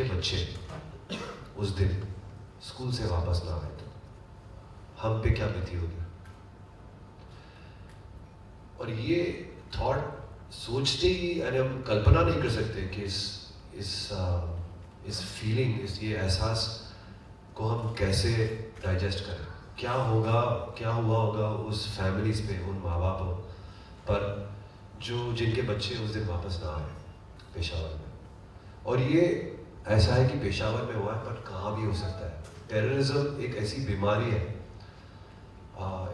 जिनके बच्चे उस दिन स्कूल से वापस ना आए तो हम पे क्या बीती होगी। और ये थॉट सोचते ही यानी हम कल्पना नहीं कर सकते कि इस फीलिंग, ये एहसास को हम कैसे डाइजेस्ट करें। क्या हुआ होगा उस फैमिलीज पे, उन माँ बाप पर जिनके बच्चे उस दिन वापस ना आए पेशावर में। और ये ऐसा है कि पेशावर में हुआ है, पर कहाँ भी हो सकता है। टेररिज्म एक ऐसी बीमारी है,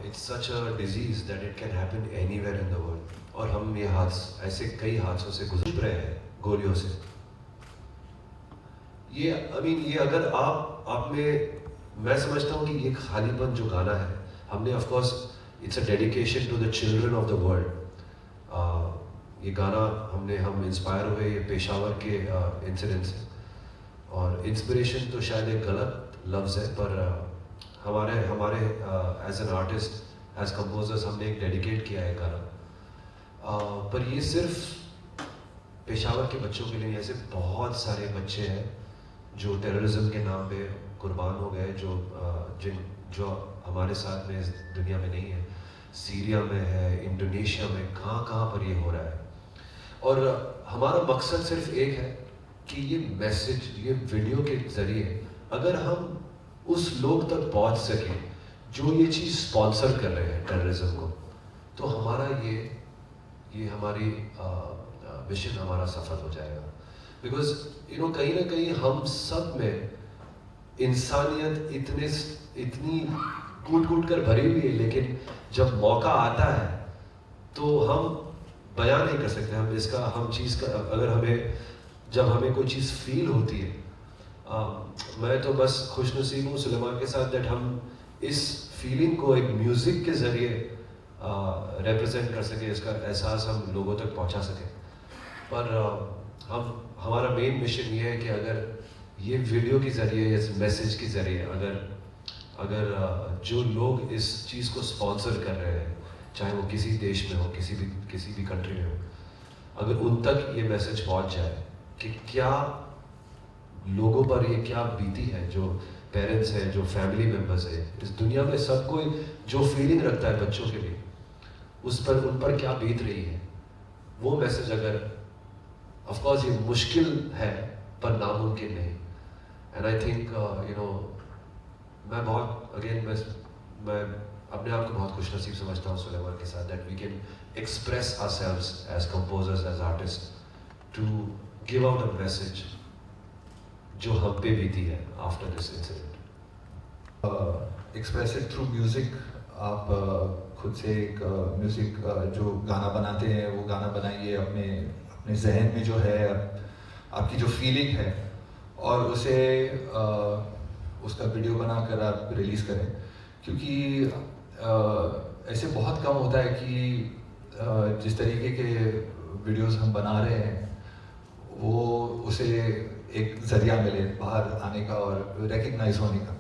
it's such a disease that it can happen anywhere in the world. और हम ये ऐसे कई हादसों से गुजर रहे हैं, गोलियों से। ये ये अगर आप में, मैं समझता हूँ कि ये खालीपन जो गाना है, हमने of course it's a dedication to the children of the world. ये गाना हम इंस्पायर हुए ये पेशावर के इंसिडेंट से। और इंस्पिरेशन तो शायद एक गलत लफ्ज़ है, पर हमारे as an artist, as composers, हमने एक डेडिकेट किया है गाना। पर ये सिर्फ पेशावर के बच्चों के लिए, ऐसे बहुत सारे बच्चे हैं जो टेररिज्म के नाम पे कुर्बान हो गए, जो हमारे साथ में इस दुनिया में नहीं है। सीरिया में है, इंडोनेशिया में, कहाँ पर ये हो रहा है। और हमारा मकसद सिर्फ एक है कि ये मैसेज, ये वीडियो के ज़रिए अगर हम उस लोग तक पहुंच सके जो ये चीज़ स्पॉन्सर कर रहे हैं टेररिज्म को, तो हमारा ये हमारी मिशन हमारा सफल हो जाएगा। बिकॉज कहीं ना कहीं हम सब में इंसानियत इतनी कूट कर भरी हुई है, लेकिन जब मौका आता है तो हम बयान नहीं कर सकते। जब हमें कोई चीज़ फील होती है, मैं तो बस खुशनसीब हूँ सुलेमान के साथ दैट हम इस फीलिंग को एक म्यूज़िक के ज़रिए रिप्रेजेंट कर सके, इसका एहसास हम लोगों तक पहुँचा सकें। पर हमारा मेन मिशन ये है कि अगर ये वीडियो के ज़रिए, इस मैसेज के ज़रिए अगर जो लोग इस चीज़ को स्पॉन्सर कर रहे हैं, चाहे वो किसी देश में हो, किसी भी कंट्री में हो, अगर उन तक ये मैसेज पहुंच जाए कि क्या लोगों पर ये क्या बीती है, जो पेरेंट्स हैं, जो फैमिली मेम्बर्स हैं, इस दुनिया में सब कोई जो फीलिंग रखता है बच्चों के लिए, उन पर क्या बीत रही है, वो मैसेज अगर, ऑफ कोर्स ये मुश्किल है पर नामुमकिन नहीं। एंड आई थिंक मैं अपने आप को बहुत खुशनसीब समझता हूँ सुलेमान के साथ that we can express ourselves as composers, as artist, to give out a message जो हम पे बीती है after this incident. Express it through music. आप खुद से एक म्यूज़िक जो गाना बनाते हैं, वो गाना बनाइए अपने जहन में जो है, आपकी जो फीलिंग है, और उसे उसका वीडियो बनाकर आप रिलीज़ करें। क्योंकि ऐसे बहुत कम होता है कि जिस तरीके के वीडियोस हम बना रहे हैं वो उसे एक ज़रिया मिले बाहर आने का और रिकग्नाइज होने का।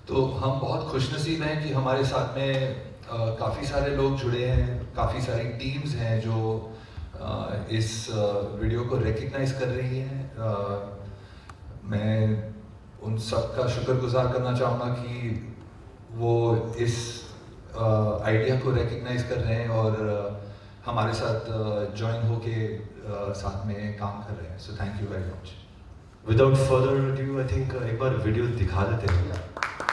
तो हम बहुत खुशनसीब हैं कि हमारे साथ में काफ़ी सारे लोग जुड़े हैं, काफ़ी सारी टीम्स हैं जो इस वीडियो को रिकग्नाइज कर रही हैं। मैं उन सब का शुक्रगुजार करना चाहूँगा कि वो इस आइडिया को रिकग्नाइज कर रहे हैं और हमारे साथ ज्वाइन होके साथ में काम कर रहे हैं। So thank you very much. Without further due I think एक बार वीडियो दिखा देते हैं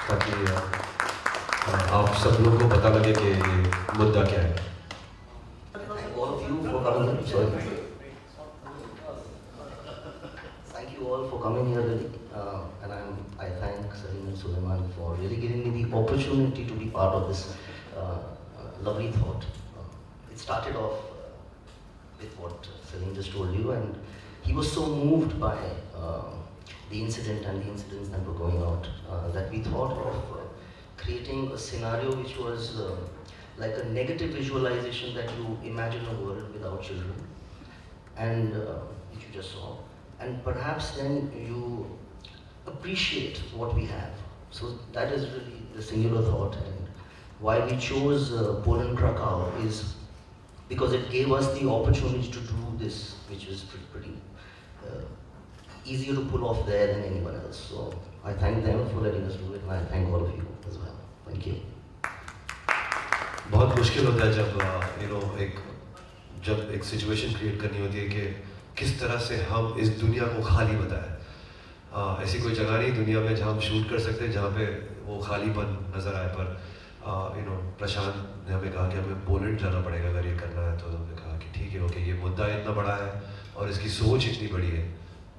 ताकि आप सब लोगों को पता लगे कि ये मुद्दा क्या है। Thank you all for coming here, really. And I thank Salim and Suleiman for really giving me the opportunity to be part of this lovely thought. It started off with what Salim just told you, and he was so moved by the incident and the incidents that were going out that we thought of creating a scenario which was like a negative visualization that you imagine a world without children, and which you just saw. And perhaps then you appreciate what we have. So that is really the singular thought, and why we chose Poland Krakow is because it gave us the opportunity to do this, which is pretty easier to pull off there than anyone else. So I thank them for letting us do it, and I thank all of you as well. Thank you. बहुत मुश्किल होता है जब एक situation create करनी होती है कि किस तरह से हम इस दुनिया को खाली बताएं। ऐसी कोई जगह नहीं दुनिया में जहाँ हम शूट कर सकते हैं जहाँ पे वो खालीपन नज़र आए। पर प्रशांत ने हमें कहा कि हमें पोलैंड जाना पड़ेगा अगर ये करना है, तो हमने कहा कि ठीक है, ओके, ये मुद्दा इतना बड़ा है और इसकी सोच इतनी बड़ी है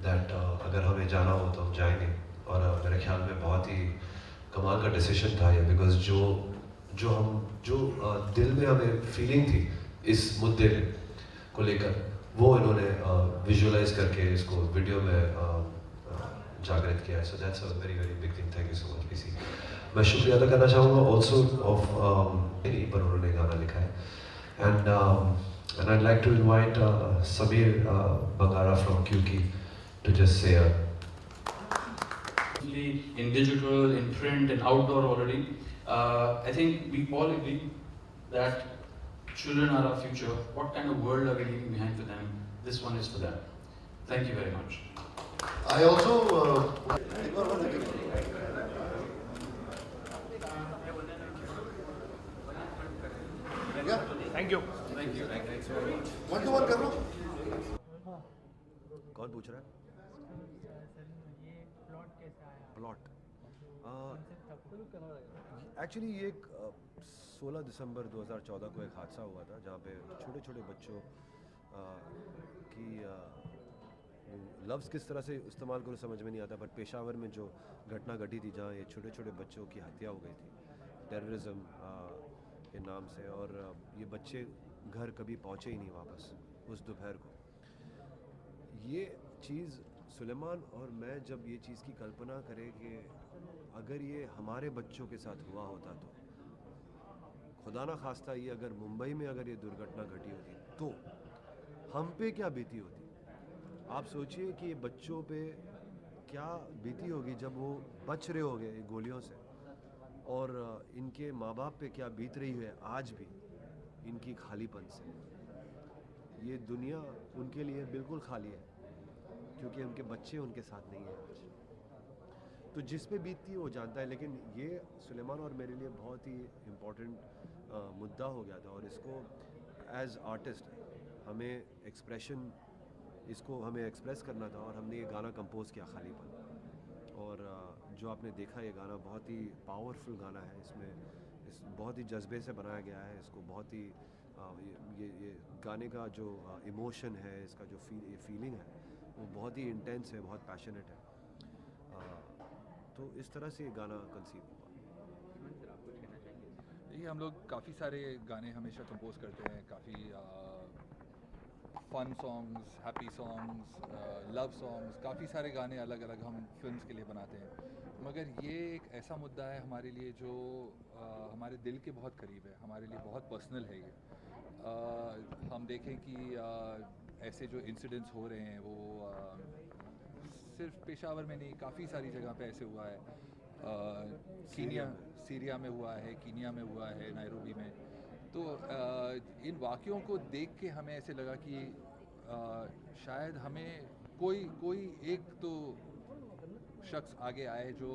दैट अगर हमें जाना हो तो हम जाएंगे। और मेरे ख्याल में बहुत ही कमाल का डिसीजन था ये, बिकॉज जो दिल में हमें फीलिंग थी इस मुद्दे को लेकर, वो इन्होंने विजुअलाइज करके इसको वीडियो में जागृत किया है। So that's a very very big thing. Thank you so much PC. मैं शुक्रिया अदा करना चाहूँगा ऑल्सो ऑफ पर उन्होंने गाना लिखा है। And I'd like to invite Samir Bangara from QK to just say in digital, in print, and outdoor already. I think we all agree that children are our future. What kind of world are we leaving behind for them? This one is for them. Thank you very much. I also yeah. Thank you. Thank you. Thanks very much. One to one कर लो. कौन पूछ रहा है? ये plot कैसे आया? Plot actually ये 16 दिसंबर 2014 को एक हादसा हुआ था जहाँ पे छोटे छोटे बच्चों की लफ्ज़ किस तरह से इस्तेमाल करो समझ में नहीं आता, पर पेशावर में जो घटना घटी थी जहाँ ये छोटे छोटे बच्चों की हत्या हो गई थी टेररिज्म के नाम से, और ये बच्चे घर कभी पहुँचे ही नहीं वापस उस दोपहर को। ये चीज़ सुलेमान और मैं जब ये चीज़ की कल्पना करें कि अगर ये हमारे बच्चों के साथ हुआ होता तो खुदा ना खास्ता ये अगर मुंबई में अगर ये दुर्घटना घटी होती तो हम पे क्या बीती होती। आप सोचिए कि ये बच्चों पे क्या बीती होगी जब वो बच रहे होंगे गोलियों से, और इनके माँ बाप पे क्या बीत रही है आज भी इनकी खालीपन से। ये दुनिया उनके लिए बिल्कुल खाली है क्योंकि उनके बच्चे उनके साथ नहीं हैं आज। तो जिस पे बीतती है वो जानता है, लेकिन ये सुलेमान और मेरे लिए बहुत ही इम्पोर्टेंट मुद्दा हो गया था, और इसको एज आर्टिस्ट हमें एक्सप्रेशन इसको हमें एक्सप्रेस करना था, और हमने ये गाना कंपोज किया खालीपन। और जो आपने देखा ये गाना बहुत ही पावरफुल गाना है, इसमें इस बहुत ही जज्बे से बनाया गया है। इसको बहुत ही ये गाने का जो इमोशन है, इसका जो फीलिंग है वो बहुत ही इंटेंस है, बहुत पैशनेट है। तो इस तरह से ये गाना कंसीव हुआ। ये हम लोग काफ़ी सारे गाने हमेशा कंपोज करते हैं, काफ़ी fun songs, happy songs, love songs, काफ़ी सारे गाने अलग अलग हम फिल्म्स के लिए बनाते हैं। मगर ये एक ऐसा मुद्दा है हमारे लिए जो हमारे दिल के बहुत करीब है, हमारे लिए बहुत पर्सनल है। ये हम देखें कि ऐसे जो इंसिडेंट्स हो रहे हैं वो सिर्फ पेशावर में नहीं, काफ़ी सारी जगह पे ऐसे हुआ है। सीरिया में हुआ है, कीनिया में हुआ है, नायरोबी में। तो इन वाक़यों को देख के हमें ऐसे लगा कि शायद हमें कोई एक तो शख्स आगे आए जो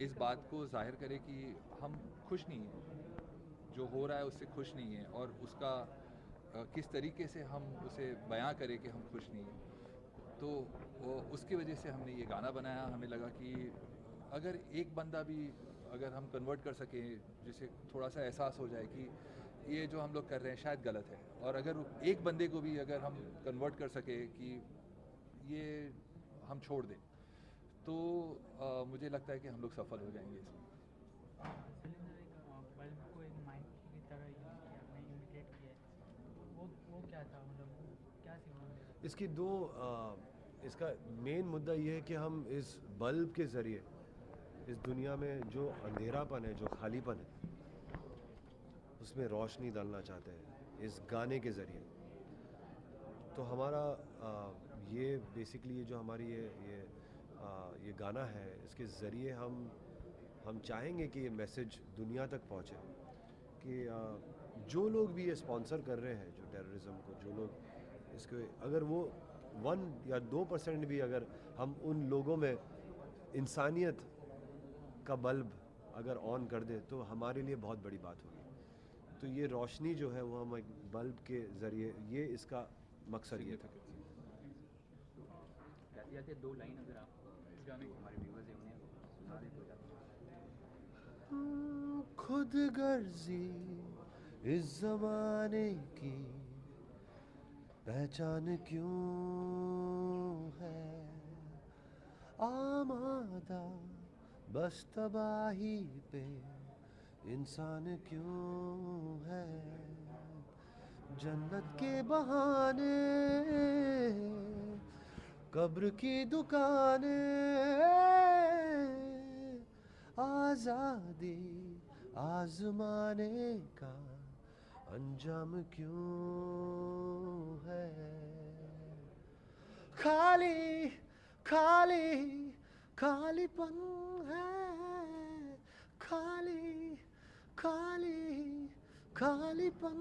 इस बात को जाहिर करे कि हम खुश नहीं हैं, जो हो रहा है उससे खुश नहीं है, और उसका किस तरीके से हम उसे बयां करें कि हम खुश नहीं हैं। तो उसकी वजह से हमने ये गाना बनाया। हमें लगा कि अगर एक बंदा भी अगर हम कन्वर्ट कर सकें, जिसे थोड़ा सा एहसास हो जाए कि ये जो हम लोग कर रहे हैं शायद गलत है, और अगर एक बंदे को भी अगर हम कन्वर्ट कर सके कि ये हम छोड़ दें, तो मुझे लगता है कि हम लोग सफल हो जाएंगे इसमें। बल्ब को एक माइक की तरह यूज़ किया, आपने इमिटेट किया, वो क्या था, मतलब क्या सिग्नल? इसकी इसका मेन मुद्दा ये है कि हम इस बल्ब के ज़रिए इस दुनिया में जो अंधेरापन है, जो खालीपन है, उसमें रोशनी डालना चाहते हैं इस गाने के ज़रिए। तो हमारा ये बेसिकली ये जो हमारी ये गाना है, इसके ज़रिए हम चाहेंगे कि ये मैसेज दुनिया तक पहुँचे कि जो लोग भी ये स्पॉन्सर कर रहे हैं जो टेररिज्म को, जो लोग इसके, अगर वो 1 या 2% भी अगर हम उन लोगों में इंसानियत का बल्ब अगर ऑन कर दे तो हमारे लिए बहुत बड़ी बात होगी। तो ये रोशनी जो है वो हम एक बल्ब के ज़रिए, ये इसका मकसद ये था। जाते जाते 2 लाइन अगर आप गाने को हमारे व्यूअर्स हैं उन्हें सुना दें तो ज़्यादा। खुद गर्जी इस ज़माने की पहचान क्यों है, आमादा बस तबाही पे इंसान क्यों है, जन्नत के बहाने कब्र की दुकानें, आज़ादी आज़माने का अंजाम क्यों है, खाली खाली खालीपन है, खाली खाली खालीपन